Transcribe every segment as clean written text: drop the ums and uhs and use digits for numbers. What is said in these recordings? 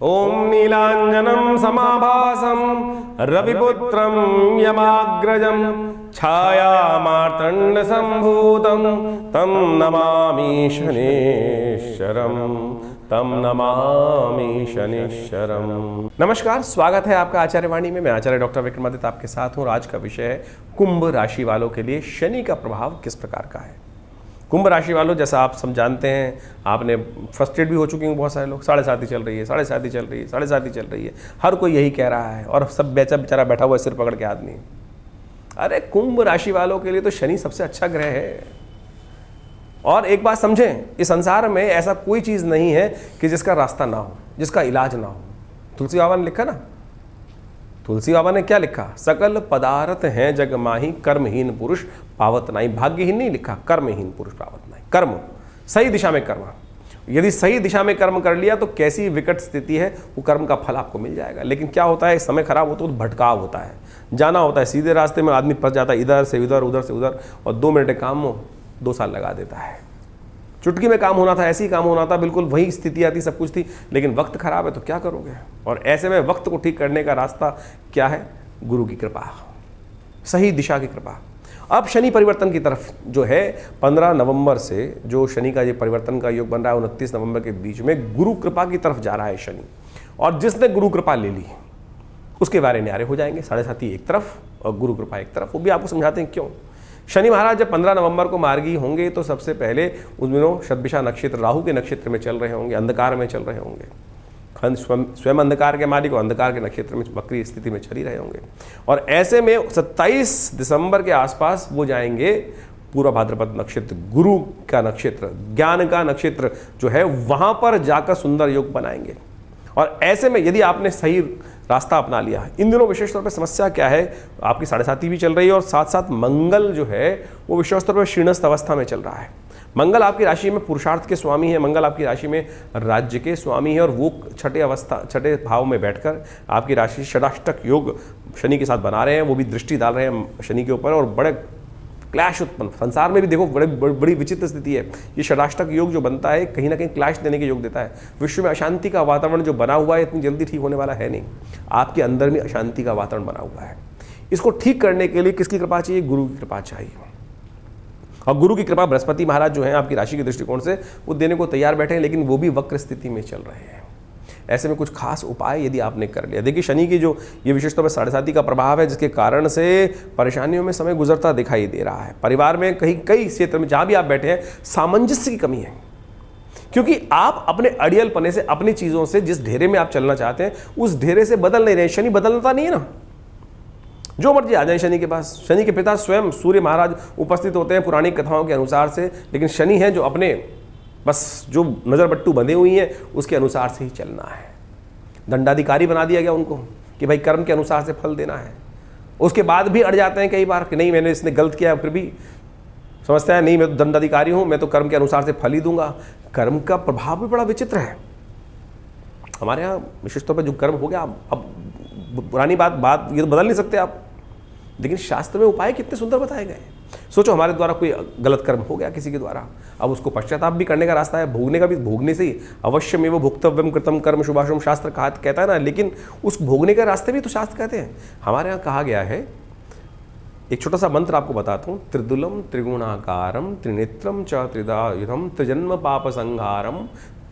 ओम नीलांजनम समाभासम रविपुत्रम यमाग्रजम छायामार्तंड संभूतम तम नमामि शनीश्वरम तम नमामि शनीश्वरम। नमस्कार, स्वागत है आपका आचार्य वाणी में। मैं आचार्य डॉक्टर विक्रमादित्य आपके साथ हूँ और आज का विषय है कुंभ राशि वालों के लिए शनि का प्रभाव किस प्रकार का है। कुंभ राशि वालों, जैसा आप सब जानते हैं, आपने फ्रस्ट्रेट भी हो चुके हैं बहुत सारे लोग। 7.5 चल रही है, 7.5 चल रही है, 7.5 चल रही है, हर कोई यही कह रहा है और सब बेचारा बैठा हुआ है सिर पकड़ के आदमी। अरे कुंभ राशि वालों के लिए तो शनि सबसे अच्छा ग्रह है। और एक बात समझें, इस संसार में ऐसा कोई चीज़ नहीं है कि जिसका रास्ता ना हो, जिसका इलाज ना हो। तुलसी बाबा ने लिखा ना, तुलसी बाबा ने क्या लिखा? सकल पदार्थ हैं जग माही, कर्महीन पुरुष पावत नहीं। भाग्यहीन नहीं लिखा, कर्महीन पुरुष पावत नहीं। कर्म, सही दिशा में कर्म। यदि सही दिशा में कर्म कर लिया तो कैसी विकट स्थिति है, वो कर्म का फल आपको मिल जाएगा। लेकिन क्या होता है, समय खराब होता है तो भटकाव होता है, जाना होता है सीधे रास्ते में, आदमी फंस जाता है इधर से उधर, उधर से उधर, और 2 मिनट काम में 2 साल लगा देता है। चुटकी में काम होना था, ऐसे ही काम होना था, बिल्कुल वही स्थिति आती, सब कुछ थी, लेकिन वक्त खराब है तो क्या करोगे। और ऐसे में वक्त को ठीक करने का रास्ता क्या है? गुरु की कृपा, सही दिशा की कृपा। अब शनि परिवर्तन की तरफ जो है 15 नवंबर से जो शनि का ये परिवर्तन का योग बन रहा है 29 नवंबर के बीच में गुरु कृपा की तरफ जा रहा है शनि। और जिसने गुरु कृपा ले ली उसके बारे न्यारे हो जाएंगे। 7.5 एक तरफ और गुरु कृपा एक तरफ। वो भी आपको समझाते हैं क्यों। शनि महाराज जब 15 नवंबर को मार्गी होंगे तो सबसे पहले उस दिनों शतभिषा नक्षत्र राहु के नक्षत्र में चल रहे होंगे, अंधकार में चल रहे होंगे। स्वयं अंधकार के मालिक और अंधकार के नक्षत्र में वक्री स्थिति में चल ही रहे होंगे। और ऐसे में 27 दिसंबर के आसपास वो जाएंगे पूरा भाद्रपद नक्षत्र, गुरु का नक्षत्र, ज्ञान का नक्षत्र जो है, वहां पर जाकर सुंदर योग बनाएंगे। और ऐसे में यदि आपने सही रास्ता अपना लिया, इन दिनों विशेष तौर पर समस्या क्या है, आपकी 7.5 भी चल रही है और साथ साथ मंगल जो है वो विशेष तौर पर क्षीणस्थ अवस्था में चल रहा है। मंगल आपकी राशि में पुरुषार्थ के स्वामी है, मंगल आपकी राशि में राज्य के स्वामी है, और वो छठे भाव में बैठकर आपकी राशि षडाष्टक योग शनि के साथ बना रहे हैं। वो भी दृष्टि डाल रहे हैं शनि के ऊपर और बड़े क्लैश उत्पन्न। संसार में भी देखो बड़ी विचित्र स्थिति है। ये षडाष्टक योग जो बनता है कहीं ना कहीं क्लैश देने के योग देता है। विश्व में अशांति का वातावरण जो बना हुआ है इतनी जल्दी ठीक होने वाला है नहीं। आपके अंदर में अशांति का वातावरण बना हुआ है। इसको ठीक करने के लिए किसकी कृपा चाहिए? गुरु की कृपा चाहिए। और गुरु की कृपा बृहस्पति महाराज जो है आपकी राशि के दृष्टिकोण से वो देने को तैयार बैठे हैं, लेकिन वो भी वक्र स्थिति में चल रहे हैं। ऐसे में कुछ खास उपाय यदि आपने कर लिया, देखिए शनि की जो ये विशेष तौर पर 7.5 का प्रभाव है, जिसके कारण से परेशानियों में समय गुजरता दिखाई दे रहा है। परिवार में कई क्षेत्र में जहां भी आप बैठे हैं सामंजस्य की कमी है, क्योंकि आप अपने अड़ियल पने से, अपनी चीजों से, जिस ढेरे में आप चलना चाहते हैं उस ढेरे से बदल नहीं रहे। शनि बदलता नहीं है ना, जो मर्जी आ जाए शनि के पास। शनि के पिता स्वयं सूर्य महाराज उपस्थित होते हैं पुरानी कथाओं के अनुसार से, लेकिन शनि है जो अपने बस जो नज़र बट्टू बंधे हुई हैं उसके अनुसार से ही चलना है। दंडाधिकारी बना दिया गया उनको कि भाई कर्म के अनुसार से फल देना है। उसके बाद भी अड़ जाते हैं कई बार कि नहीं मैंने इसने गलत किया, फिर भी समझते हैं नहीं मैं तो दंडाधिकारी हूँ, मैं तो कर्म के अनुसार से फल ही दूंगा। कर्म का प्रभाव भी बड़ा विचित्र है हमारे यहाँ। विशेष तौर पर जो कर्म हो गया, अब पुरानी बात ये तो बदल नहीं सकते आप, लेकिन शास्त्र में उपाय कितने सुंदर बताए गए। सोचो हमारे द्वारा कोई गलत कर्म हो गया किसी के द्वारा, अब उसको पश्चाताप भी करने का रास्ता है, भोगने का भी, भोगने से ही अवश्य में वो भुक्तव्यम कृतम कर्म शुभाशुभ शास्त्र कहता है ना, लेकिन उस भोगने के रास्ते भी तो शास्त्र कहते हैं। हमारे यहाँ कहा गया है, एक छोटा सा मंत्र आपको बताता हूँ। त्रिदुलम त्रिगुणाकारम त्रिनेत्रम च त्रिदायुधम त्रिजन्म पाप संहारम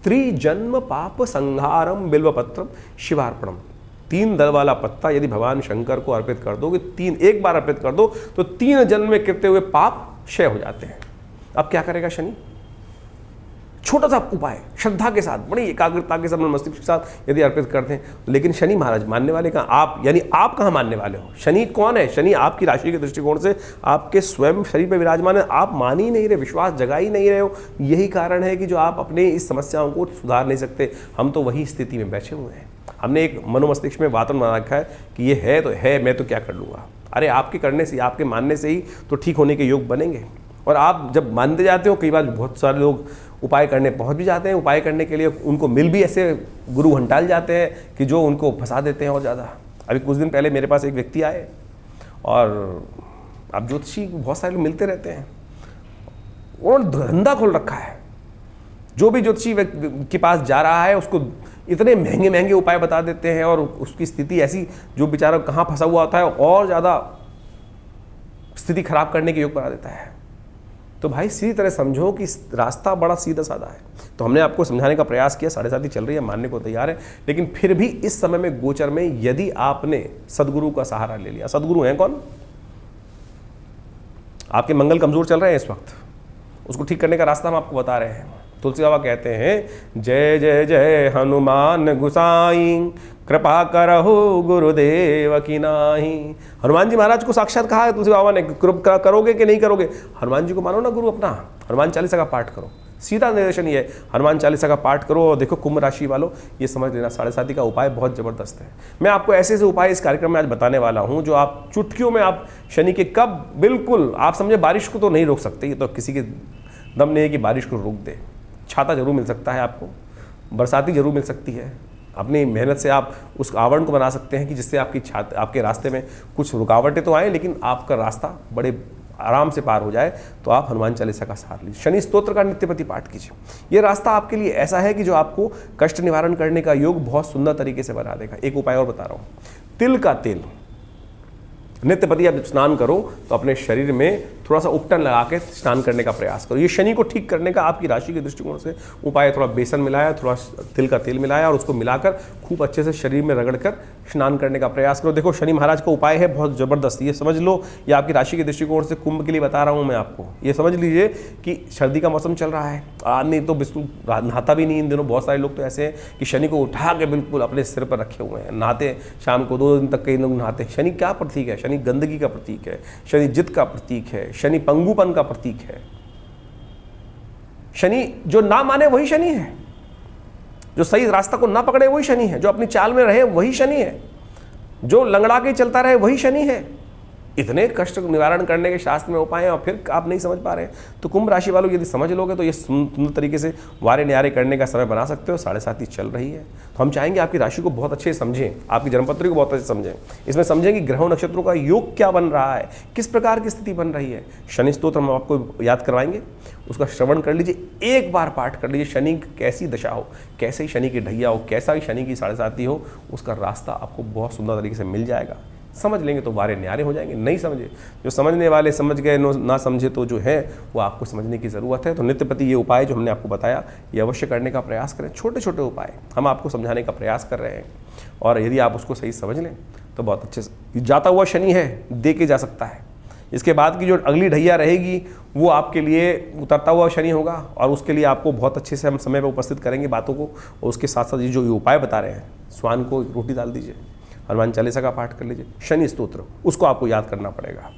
त्रिजन्म पाप संहारम बिल्वपत्रम शिवार्पणम। 3 दल वाला पत्ता यदि भगवान शंकर को अर्पित कर दो, कि एक बार अर्पित कर दो तो 3 जन्म में कितने हुए पाप क्षय हो जाते हैं। अब क्या करेगा शनि? छोटा सा उपाय श्रद्धा के साथ, बड़ी एकाग्रता के साथ, मस्तिष्क के साथ यदि अर्पित करते हैं, लेकिन शनि महाराज मानने वाले कहाँ? आप, यानी आप कहाँ मानने वाले हो? शनि कौन है? शनि आपकी राशि के दृष्टिकोण से आपके स्वयं शरीर पर विराजमान है। आप मान ही नहीं रहे, विश्वास जगा ही नहीं रहे हो। यही कारण है कि जो आप अपने इस समस्याओं को सुधार नहीं सकते। हम तो वही स्थिति में बैठे हुए हैं। हमने एक मनोमस्तिष्क में वातावरण बना रखा है कि ये है तो है, मैं तो क्या कर लूँगा। अरे आपके करने से, आपके मानने से ही तो ठीक होने के योग बनेंगे। और आप जब मानते जाते हो, कई बार बहुत सारे लोग उपाय करने पहुंच भी जाते हैं। उपाय करने के लिए उनको मिल भी ऐसे गुरु हंटाल जाते हैं कि जो उनको फंसा देते हैं और ज़्यादा। अभी कुछ दिन पहले मेरे पास एक व्यक्ति आए, और अब ज्योतिषी बहुत सारे लोग मिलते रहते हैं, उन्होंने धंधा खोल रखा है। जो भी ज्योतिषी के पास जा रहा है उसको इतने महंगे महंगे उपाय बता देते हैं और उसकी स्थिति ऐसी, जो बेचारा कहाँ फंसा हुआ होता है और ज़्यादा स्थिति खराब करने के योग बना देता है। तो भाई सीधी तरह समझो कि रास्ता बड़ा सीधा साधा है। तो हमने आपको समझाने का प्रयास किया, 7:30 चल रही है, मानने को तैयार है, लेकिन फिर भी इस समय में गोचर में यदि आपने सदगुरु का सहारा ले लिया, सदगुरु हैं कौन? आपके मंगल कमजोर चल रहे हैं इस वक्त, उसको ठीक करने का रास्ता हम आपको बता रहे हैं। तुलसी बाबा कहते हैं, जय जय जय हनुमान गुसाई, कृपा करहु गुरुदेव की नाही। हनुमान जी महाराज को साक्षात कहा है तुलसी बाबा ने, कृपा करोगे कि नहीं करोगे? हनुमान जी को मानो ना गुरु अपना, हनुमान चालीसा का पाठ करो। सीधा निर्देशन ये है, हनुमान चालीसा का पाठ करो। और देखो कुंभ राशि वालों, ये समझ लेना 7:30 का उपाय बहुत जबरदस्त है। मैं आपको ऐसे ऐसे उपाय इस कार्यक्रम में आज बताने वाला हूं जो आप चुटकियों में, आप शनि के कब, बिल्कुल आप समझे, बारिश को तो नहीं रोक सकते, ये तो किसी के दम नहीं है कि बारिश को रोक दे। छाता जरूर मिल सकता है आपको, बरसाती जरूर मिल सकती है, अपनी मेहनत से आप उस आवरण को बना सकते हैं कि जिससे आपके रास्ते में कुछ रुकावटें तो आए, लेकिन आपका रास्ता बड़े आराम से पार हो जाए। तो आप हनुमान चालीसा का सहारा लीजिए, शनि स्तोत्र का नित्यपति पाठ कीजिए। ये रास्ता आपके लिए ऐसा है कि जो आपको कष्ट निवारण करने का योग बहुत सुंदर तरीके से बना देगा। एक उपाय और बता रहा हूँ, तिल का तेल नित्यपति आप स्नान करो तो अपने शरीर में थोड़ा सा उपटन लगा के स्नान करने का प्रयास करो। ये शनि को ठीक करने का आपकी राशि के दृष्टिकोण से उपाय। थोड़ा बेसन मिलाया, थोड़ा तिल का तेल मिलाया और उसको मिलाकर खूब अच्छे से शरीर में रगड़कर स्नान करने का प्रयास करो। देखो शनि महाराज का उपाय है बहुत ज़बरदस्त, ये समझ लो। ये आपकी राशि के दृष्टिकोण से कुंभ के लिए बता रहा हूँ मैं आपको। ये समझ लीजिए कि सर्दी का मौसम चल रहा है, नहीं तो बिल्कुल नहाता भी नहीं इन दिनों। बहुत सारे लोग तो ऐसे हैं कि शनि को उठा के बिल्कुल अपने सिर पर रखे हुए हैं, नहाते शाम को 2 दिन तक कई लोग नहाते। शनि क्या प्रतीक है? शनि गंदगी का प्रतीक है, शनि जिद का प्रतीक है, शनि पंगुपन का प्रतीक है। शनि जो ना माने वही शनि है, जो सही रास्ता को ना पकड़े वही शनि है, जो अपनी चाल में रहे वही शनि है, जो लंगड़ा के चलता रहे वही शनि है। इतने कष्ट निवारण करने के शास्त्र में उपाय हैं और फिर आप नहीं समझ पा रहे हैं। तो कुंभ राशि वालों यदि समझ लोगे तो ये सुंदर तरीके से वारे न्यारे करने का समय बना सकते हो। 7:30 चल रही है तो हम चाहेंगे आपकी राशि को बहुत अच्छे से समझें, आपकी जन्मपत्री को बहुत अच्छे से समझें। इसमें समझें कि ग्रहों नक्षत्रों का योग क्या बन रहा है, किस प्रकार की स्थिति बन रही है। शनि स्तोत्र हम आपको याद करवाएंगे, उसका श्रवण कर लीजिए, एक बार पाठ कर लीजिए। शनि की कैसी दशा हो, कैसे ही शनि की ढैया हो, कैसा ही शनि की 7:30 हो, उसका रास्ता आपको बहुत सुंदर तरीके से मिल जाएगा। समझ लेंगे तो वारे न्यारे हो जाएंगे। नहीं समझे, जो समझने वाले समझ गए, ना समझे तो जो है वो आपको समझने की ज़रूरत है। तो नित्यपति ये उपाय जो हमने आपको बताया ये अवश्य करने का प्रयास करें। छोटे छोटे उपाय हम आपको समझाने का प्रयास कर रहे हैं और यदि आप उसको सही समझ लें तो बहुत अच्छे से जाता हुआ शनि है, दे के जा सकता है। इसके बाद की जो अगली ढैया रहेगी वो आपके लिए उतरता हुआ शनि होगा और उसके लिए आपको बहुत अच्छे से हम समय पर उपस्थित करेंगे बातों को। और उसके साथ साथ ये जो उपाय बता रहे हैं, स्वान को रोटी डाल दीजिए, हनुमान चालीसा का पाठ कर लीजिए, शनि स्तोत्र उसको आपको याद करना पड़ेगा,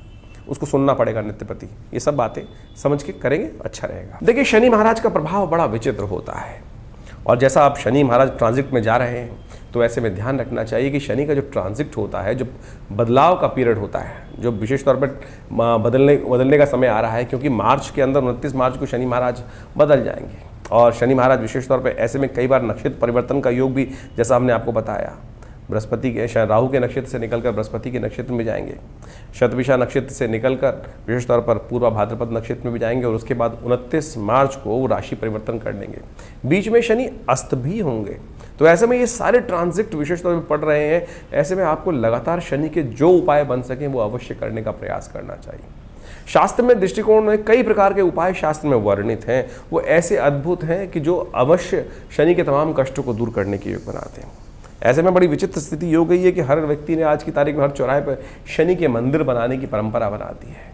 उसको सुनना पड़ेगा नित्यपति। ये सब बातें समझ के करेंगे, अच्छा रहेगा। देखिए शनि महाराज का प्रभाव बड़ा विचित्र होता है और जैसा आप शनि महाराज ट्रांजिट में जा रहे हैं तो ऐसे में ध्यान रखना चाहिए कि शनि का जो ट्रांजिट होता है, जो बदलाव का पीरियड होता है, जो विशेष तौर पर बदलने का समय आ रहा है, क्योंकि मार्च के अंदर 29 मार्च को शनि महाराज बदल जाएंगे। और शनि महाराज विशेष तौर पर ऐसे में कई बार नक्षत्र परिवर्तन का योग भी, जैसा हमने आपको बताया, बृहस्पति के शायद राहु के नक्षत्र से निकलकर बृहस्पति के नक्षत्र में जाएंगे, शतभिषा नक्षत्र से निकलकर विशेष तौर पर पूर्वा भाद्रपद नक्षत्र में भी जाएंगे और उसके बाद 29 मार्च को वो राशि परिवर्तन कर लेंगे। बीच में शनि अस्त भी होंगे। तो ऐसे में ये सारे ट्रांजिट विशेष तौर पर पड़ रहे हैं। ऐसे में आपको लगातार शनि के जो उपाय बन सकें वो अवश्य करने का प्रयास करना चाहिए। शास्त्र में दृष्टिकोण में कई प्रकार के उपाय शास्त्र में वर्णित हैं, वो ऐसे अद्भुत हैं कि जो अवश्य शनि के तमाम कष्टों को दूर करने के योग बनाते हैं। ऐसे में बड़ी विचित्र स्थिति हो गई है कि हर व्यक्ति ने आज की तारीख में हर चौराहे पर शनि के मंदिर बनाने की परंपरा बना दी है।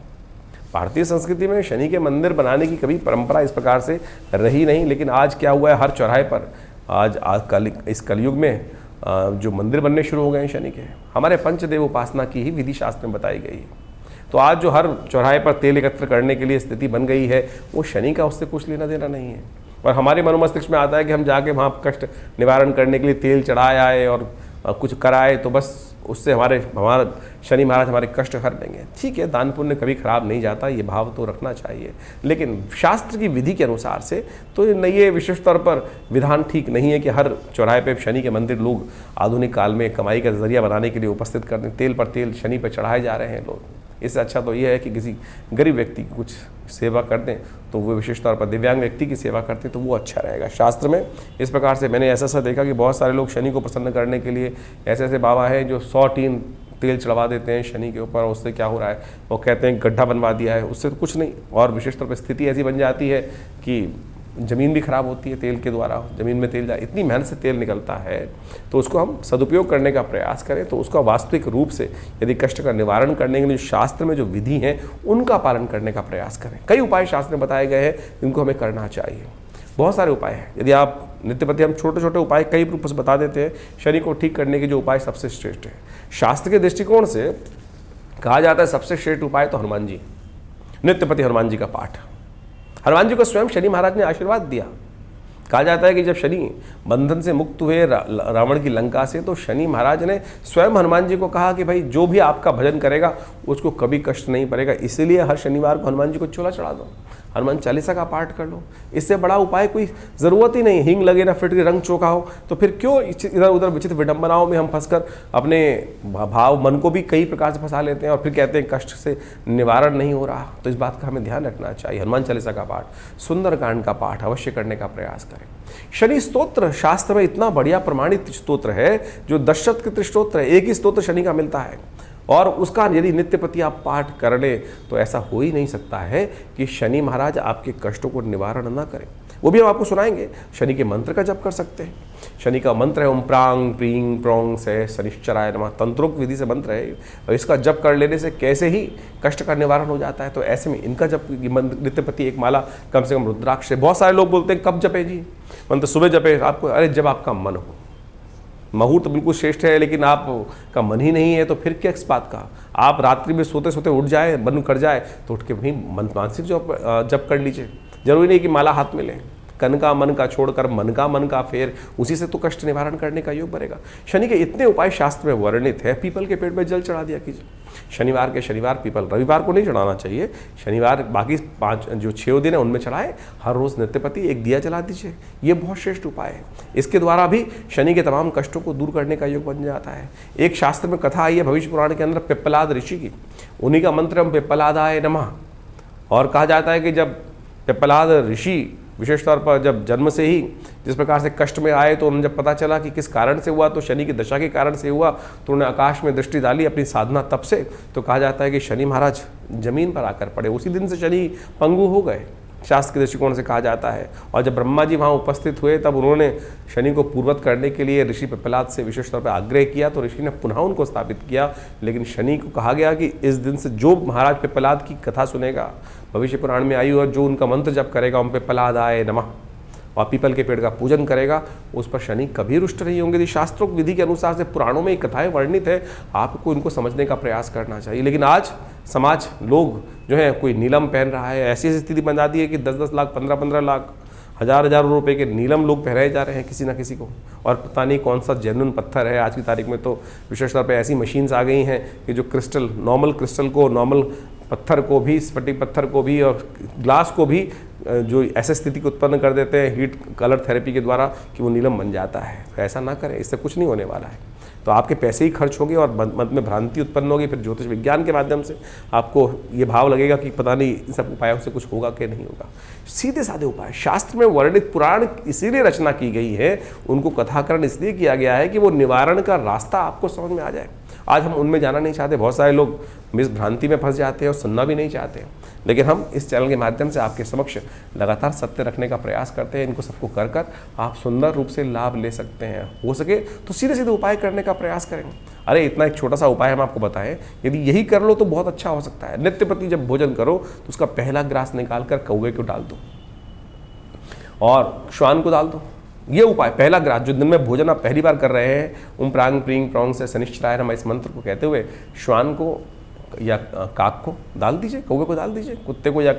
भारतीय संस्कृति में शनि के मंदिर बनाने की कभी परंपरा इस प्रकार से रही नहीं, लेकिन आज क्या हुआ है, हर चौराहे पर इस कलयुग में जो मंदिर बनने शुरू हो गए हैं शनि के। हमारे पंचदेव उपासना की ही विधि शास्त्र में बताई गई है। तो आज जो हर चौराहे पर तेल एकत्र करने के लिए स्थिति बन गई है वो शनि का उससे कुछ लेना देना नहीं है। और हमारे मनोमस्तिष्क में आता है कि हम जाके वहाँ कष्ट निवारण करने के लिए तेल चढ़ाए आए और कुछ कराए तो बस उससे हमारा शनि महाराज हमारे कष्ट हर देंगे। ठीक है, दान पुण्य कभी खराब नहीं जाता, ये भाव तो रखना चाहिए, लेकिन शास्त्र की विधि के अनुसार से तो ये विशेष तौर पर विधान ठीक नहीं है कि हर चौराहे पे शनि के मंदिर लोग आधुनिक काल में कमाई का जरिया बनाने के लिए उपस्थित कर दें। तेल पर तेल शनि पर चढ़ाए जा रहे हैं लोग। इससे अच्छा तो ये है कि किसी गरीब व्यक्ति की कुछ सेवा कर दें, तो वो विशेष तौर पर दिव्यांग व्यक्ति की सेवा करते हैं तो वो अच्छा रहेगा। शास्त्र में इस प्रकार से मैंने ऐसा देखा कि बहुत सारे लोग शनि को प्रसन्न करने के लिए ऐसे ऐसे बाबा हैं जो 100 टीन तेल चढ़वा देते हैं शनि के ऊपर, उससे क्या हो रहा है, वो कहते हैं गड्ढा बनवा दिया है, उससे तो कुछ नहीं। और विशेष तौर पर स्थिति ऐसी बन जाती है कि ज़मीन भी खराब होती है तेल के द्वारा, ज़मीन में तेल जाए, इतनी मेहनत से तेल निकलता है, तो उसको हम सदुपयोग करने का प्रयास करें तो उसका वास्तविक रूप से यदि कष्ट का निवारण करने के लिए शास्त्र में जो विधि हैं उनका पालन करने का प्रयास करें। कई उपाय शास्त्र में बताए गए हैं जिनको हमें करना चाहिए, बहुत सारे उपाय हैं। यदि आप नित्यपति हम छोटे छोटे उपाय कई रूप से बता देते हैं, शनि को ठीक करने के जो उपाय सबसे श्रेष्ठ है शास्त्र के दृष्टिकोण से कहा जाता है सबसे श्रेष्ठ उपाय तो हनुमान जी, नित्यपति हनुमान जी का पाठ। हनुमान जी को स्वयं शनि महाराज ने आशीर्वाद दिया। कहा जाता है कि जब शनि बंधन से मुक्त हुए रावण की लंका से, तो शनि महाराज ने स्वयं हनुमान जी को कहा कि भाई जो भी आपका भजन करेगा उसको कभी कष्ट नहीं पड़ेगा, इसीलिए हर शनिवार को हनुमान जी को चोला चढ़ा दो, हनुमान चालीसा का पाठ कर लो। इससे बड़ा उपाय कोई ज़रूरत ही नहीं। हिंग लगे ना फिटकरी रंग चोखा हो, तो फिर क्यों इधर उधर विचित्र विडंबनाओं में हम फंसकर अपने भाव मन को भी कई प्रकार से फंसा लेते हैं और फिर कहते हैं कष्ट से निवारण नहीं हो रहा। तो इस बात का हमें ध्यान रखना चाहिए। हनुमान चालीसा का पाठ, सुंदरकांड का पाठ अवश्य करने का प्रयास करें। शनि स्तोत्र शास्त्र में इतना बढ़िया प्रमाणित स्तोत्र है जो 10 शतकृत स्तोत्र है, एक ही स्तोत्र शनि का मिलता है और उसका यदि नित्यपति आप पाठ कर ले तो ऐसा हो ही नहीं सकता है कि शनि महाराज आपके कष्टों को निवारण ना करें। वो भी हम आपको सुनाएंगे। शनि के मंत्र का जप कर सकते हैं। शनि का मंत्र है ओम प्रांग प्रींग प्रोंग से शनिश्चराय नमः, तंत्रोक्त विधि से मंत्र है और इसका जप कर लेने से कैसे ही कष्ट का निवारण हो जाता है। तो ऐसे में इनका जप नित्यपति एक माला कम से कम रुद्राक्ष से। बहुत सारे लोग बोलते हैं कब जपे जी, मंत्र सुबह जपे, आपको अरे जब आपका मन हो, मुहूर्त बिल्कुल श्रेष्ठ है लेकिन आपका मन ही नहीं है तो फिर क्या इस बात का। आप रात्रि में सोते सोते उठ जाए, मन कर जाए तो उठ के वहीं मानसिक जप कर लीजिए। जरूरी नहीं कि माला हाथ में लें। कन का मन का छोड़कर मन का फेर, उसी से तो कष्ट निवारण करने का योग बनेगा। शनि के इतने उपाय शास्त्र में वर्णित है। पीपल के पेड़ में जल चढ़ा दिया कीजिए शनिवार के शनिवार, पीपल रविवार को नहीं चढ़ाना चाहिए, शनिवार बाकी 5 जो 6 दिन है उनमें चढ़ाए। हर रोज नित्यपति एक दिया जला दीजिए, ये बहुत श्रेष्ठ उपाय है। इसके द्वारा भी शनि के तमाम कष्टों को दूर करने का योग बन जाता है। एक शास्त्र में कथा आई है भविष्य पुराण के अंदर पिप्पलाद ऋषि की, उन्हीं का मंत्र हम पिप्पलादाय नमः। और कहा जाता है कि जब पिप्पलाद ऋषि विशेष तौर पर जब जन्म से ही जिस प्रकार से कष्ट में आए तो उन्हें जब पता चला कि किस कारण से हुआ, तो शनि की दशा के कारण से हुआ, तो उन्हें आकाश में दृष्टि डाली अपनी साधना तप से। तो कहा जाता है कि शनि महाराज जमीन पर आकर पड़े, उसी दिन से शनि पंगु हो गए, शास्त्र के दृष्टिकोण से कहा जाता है। और जब ब्रह्मा जी वहाँ उपस्थित हुए तब उन्होंने शनि को पूर्वत करने के लिए ऋषि पिप्पलाद से विशेष तौर पर आग्रह किया, तो ऋषि ने पुनः उनको स्थापित किया। लेकिन शनि को कहा गया कि इस दिन से जो महाराज पिप्पलाद की कथा सुनेगा, भविष्य पुराण में आई, और जो उनका मंत्र जप करेगा ओम पिप्पलादाय नमः और पीपल के पेड़ का पूजन करेगा, उस पर शनि कभी रुष्ट नहीं होंगे। शास्त्रोक्त विधि के अनुसार से पुराणों में ये कथाएं वर्णित है, आपको इनको समझने का प्रयास करना चाहिए। लेकिन आज समाज लोग जो है कोई नीलम पहन रहा है, ऐसी स्थिति बना दी है कि 10-10 लाख 15-15 लाख हज़ार रुपए के नीलम लोग पहनाए जा रहे हैं किसी ना किसी को, और पता नहीं कौन सा जेन्युइन पत्थर है। आज की तारीख में तो विशेष तौर पे ऐसी मशीन्स आ गई हैं कि जो क्रिस्टल, नॉर्मल क्रिस्टल को, नॉर्मल पत्थर को भी, स्फटिक पत्थर को भी और ग्लास को भी जो ऐसे स्थिति को उत्पन्न कर देते हैं हीट कलर थेरेपी के द्वारा कि वो नीलम बन जाता है। तो ऐसा ना करें, इससे कुछ नहीं होने वाला है। तो आपके पैसे ही खर्च होंगे और मन में भ्रांति उत्पन्न होगी। फिर ज्योतिष विज्ञान के माध्यम से आपको ये भाव लगेगा कि पता नहीं इन सब उपायों से कुछ होगा कि नहीं होगा। सीधे साधे उपाय शास्त्र में वर्णित, पुराण इसीलिए रचना की गई है, उनको कथाकरण इसलिए किया गया है कि वो निवारण का रास्ता आपको समझ में आ जाए। आज हम उनमें जाना नहीं चाहते, बहुत सारे लोग मिस भ्रांति में फंस जाते हैं और सुनना भी नहीं चाहते। लेकिन हम इस चैनल के माध्यम से आपके समक्ष लगातार सत्य रखने का प्रयास करते हैं। इनको सबको कर कर आप सुंदर रूप से लाभ ले सकते हैं। हो सके तो सीधे सीधे उपाय करने का प्रयास करें। अरे इतना एक छोटा सा उपाय हम आपको बताएं, यदि यही कर लो तो बहुत अच्छा हो सकता है। नित्यपति जब भोजन करो तो उसका पहला ग्रास निकाल कर कौवे को डाल दो और श्वान को डाल दो। ये उपाय, पहला ग्रास जो दिन में भोजन आप पहली बार कर रहे हैं, ओम प्रांग प्रींग प्रोंग से शनिश्चराय नमः इस मंत्र को कहते हुए श्वान को या काक को डाल दीजिए, कौवे को डाल दीजिए, कुत्ते को या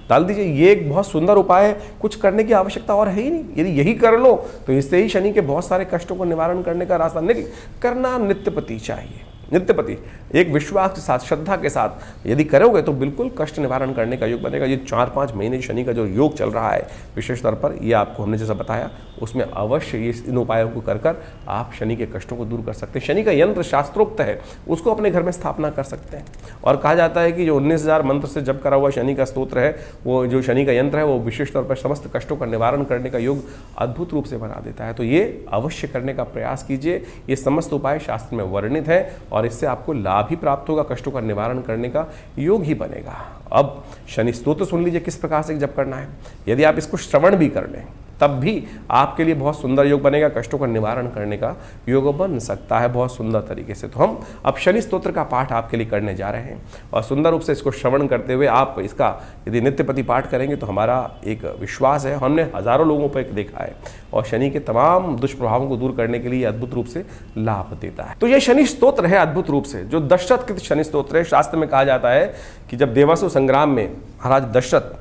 डाल दीजिए। ये एक बहुत सुंदर उपाय है, कुछ करने की आवश्यकता और है ही नहीं। यदि यही कर लो तो इससे ही शनि के बहुत सारे कष्टों को निवारण करने का रास्ता निकल। करना नित्यपति चाहिए, नित्यपति एक विश्वास के साथ, श्रद्धा के साथ यदि करोगे तो बिल्कुल कष्ट निवारण करने का योग बनेगा। ये 4-5 महीने शनि का जो योग चल रहा है विशेष तौर पर, ये आपको हमने जैसा बताया उसमें अवश्य ये इन उपायों को कर आप शनि के कष्टों को दूर कर सकते हैं। शनि का यंत्र शास्त्रोक्त है, उसको अपने घर में स्थापना कर सकते हैं। और कहा जाता है कि जो 19,000 मंत्र से जप करा हुआ शनि का स्तोत्र है, वो जो शनि का यंत्र है वो विशेष तौर पर समस्त कष्टों का निवारण करने का योग अद्भुत रूप से बना देता है। तो ये अवश्य करने का प्रयास कीजिए। ये समस्त उपाय शास्त्र में वर्णित है और इससे आपको लाभ ही प्राप्त होगा, कष्टों का निवारण करने का योग ही बनेगा। अब शनि स्तोत्र सुन लीजिए किस प्रकार से जप करना है। यदि आप इसको श्रवण भी कर लें तब भी आपके लिए बहुत सुंदर योग बनेगा, कष्टों का निवारण करने का योग बन सकता है बहुत सुंदर तरीके से। तो हम अब शनि स्तोत्र का पाठ आपके लिए करने जा रहे हैं और सुंदर रूप से इसको श्रवण करते हुए आप इसका यदि नित्यपति पाठ करेंगे तो हमारा एक विश्वास है, हमने हजारों लोगों पर देखा है और शनि के तमाम दुष्प्रभावों को दूर करने के लिए अद्भुत रूप से लाभ देता है। तो ये शनि स्तोत्र है अद्भुत रूप से, जो दशरथ कृत शनि स्तोत्र है। शास्त्र में कहा जाता है कि जब देवासुर संग्राम में महाराज दशरथ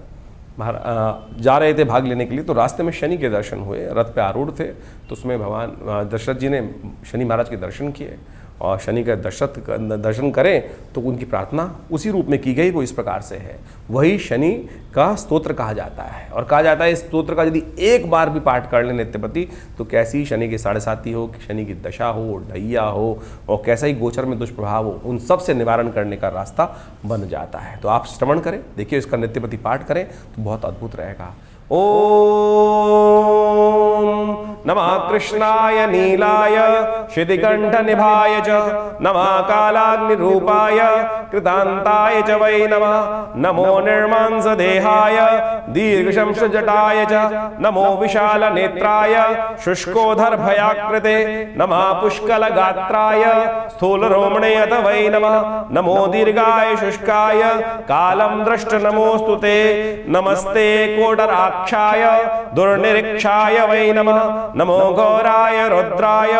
जा रहे थे भाग लेने के लिए, तो रास्ते में शनि के दर्शन हुए, रथ पे आरूढ़ थे। तो उसमें भगवान दशरथ जी ने शनि महाराज के दर्शन किए और शनि का दर्शन करें तो उनकी प्रार्थना उसी रूप में की गई, वो इस प्रकार से है। वही शनि का स्तोत्र कहा जाता है और कहा जाता है इस स्तोत्र का यदि एक बार भी पाठ कर ले नित्यपति तो कैसी शनि की 7.5 हो, शनि की दशा हो, ढैया हो और कैसा ही गोचर में दुष्प्रभाव हो, उन सब से निवारण करने का रास्ता बन जाता है। तो आप श्रवण करें, देखिए इसका नित्यपति पाठ करें तो बहुत अद्भुत रहेगा। ओम नमः कृष्णाय नीलाय शितिकंठ निभाय च नमः कालाग्निरूपाय कृतांताय च वै नमः। नमो निर्मांस देहाय दीर्घशंस जटाय च नमो विशाल नेत्राय शुष्कोधर भयाकृते नमः पुष्कल गात्राय स्थूल रोमणे अथ वै नमः। नमो दीर्घाय शुष्काय कालम दृष्ट नमोस्तुते नमस्ते कोटराक्षाय दुर्निरीक्षाय वै नमः। नमो घोराय रुद्राय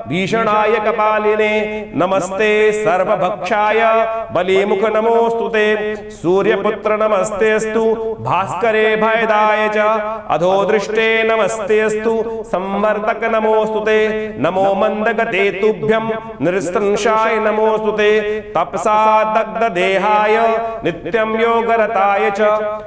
भीषणाय कपालिने नमस्ते सर्वभक्षाय बलिमुख नमोस्तुते। सूर्यपुत्र नमस्तेस्तु भास्करे भयदाय च अधोदृष्टे नमस्तेस्तु संवर्तक नमोस्तुते। नमो मंदगते तुभ्यं निरस्तंशाय नमोस्तुते। तपसा दग्ध देहाय नित्यं योगरताय च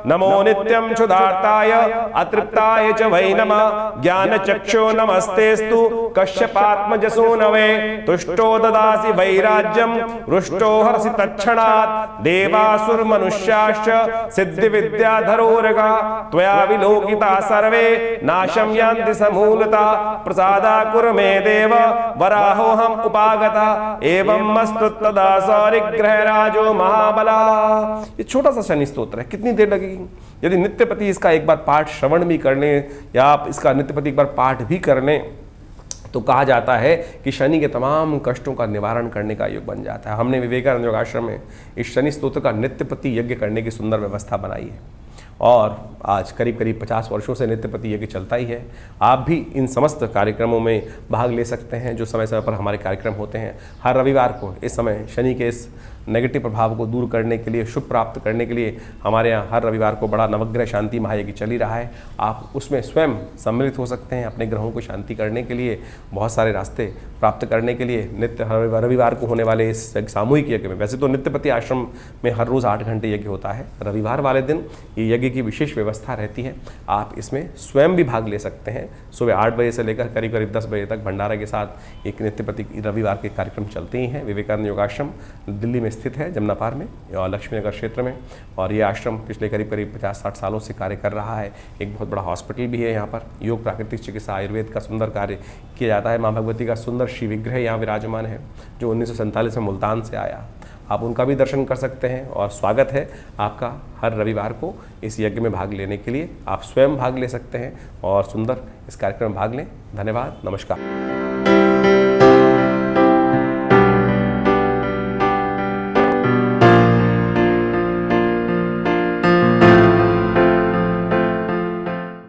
नमो नित्यं क्षुधार्ताय अतृप्ताय च वै नमः। ज्ञानचक्षु नमस्तेस्तु कश्यपात्मजसूनवे तुष्टो ददासि वैराज्यं रुष्टो हर्षि तत्क्षणात्। देवासुर मनुष्याश्च सिद्धि विद्याधरोरगा त्वया विलोकिता सर्वे नाशं यान्ति समूलता। प्रसादा कुरु मे देव वराहोऽहम् उपागता एवं मस्तु तदा सौरिग्रहराजो महाबला। ये छोटा सा शनि स्तोत्र है, कितनी देर लगेगी? यदि नित्यपति इसका एक बार पाठ श्रवण भी कर लें या आप इसका नित्यपति एक बार पाठ भी कर लें तो कहा जाता है कि शनि के तमाम कष्टों का निवारण करने का योग बन जाता है। हमने विवेकानंद योगाश्रम में इस शनि स्तोत्र का नित्यपति यज्ञ करने की सुंदर व्यवस्था बनाई है और आज करीब करीब 50 वर्षों से नित्यपति यज्ञ चलता ही है। आप भी इन समस्त कार्यक्रमों में भाग ले सकते हैं जो समय समय पर हमारे कार्यक्रम होते हैं। हर रविवार को इस समय शनि के इस नेगेटिव प्रभाव को दूर करने के लिए, शुभ प्राप्त करने के लिए हमारे यहाँ हर रविवार को बड़ा नवग्रह शांति महायज्ञ चल ही रहा है। आप उसमें स्वयं सम्मिलित हो सकते हैं अपने ग्रहों को शांति करने के लिए, बहुत सारे रास्ते प्राप्त करने के लिए। नित्य रविवार को होने वाले इस सामूहिक यज्ञ में, वैसे तो नित्यपति आश्रम में हर रोज़ 8 घंटे यज्ञ होता है, रविवार वाले दिन ये यज्ञ की विशेष व्यवस्था रहती है। आप इसमें स्वयं भी भाग ले सकते हैं। सुबह 8 बजे से लेकर करीब करीब 10 बजे तक भंडारा के साथ एक नित्यपति रविवार के कार्यक्रम चलते ही हैं। विवेकानंद योगाश्रम दिल्ली में स्थित है, जमुना पार में और लक्ष्मी नगर क्षेत्र में, और ये आश्रम पिछले करीब करीब 50-60 सालों से कार्य कर रहा है। एक बहुत बड़ा हॉस्पिटल भी है यहाँ पर। योग, प्राकृतिक चिकित्सा, आयुर्वेद का सुंदर कार्य किया जाता है। माँ भगवती का सुंदर श्री विग्रह यहाँ विराजमान है जो 1947 में मुल्तान से आया। आप उनका भी दर्शन कर सकते हैं और स्वागत है आपका हर रविवार को इस यज्ञ में भाग लेने के लिए। आप स्वयं भाग ले सकते हैं और सुंदर इस कार्यक्रम में भाग लें। धन्यवाद, नमस्कार।